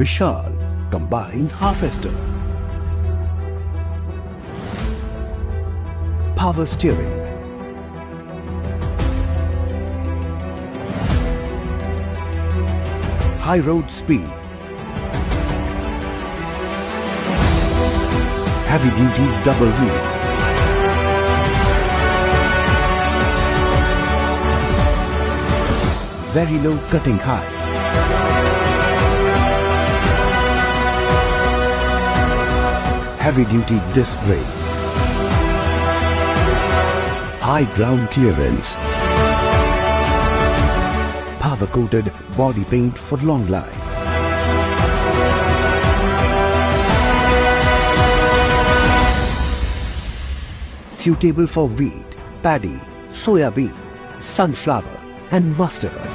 Vishal Combined Harvester. Power steering. High road speed. Heavy duty double wheel. Very low cutting height. Heavy duty disc brake. High ground clearance. Power coated body paint for long life. Suitable for wheat, paddy, soya bean, sunflower and mustard.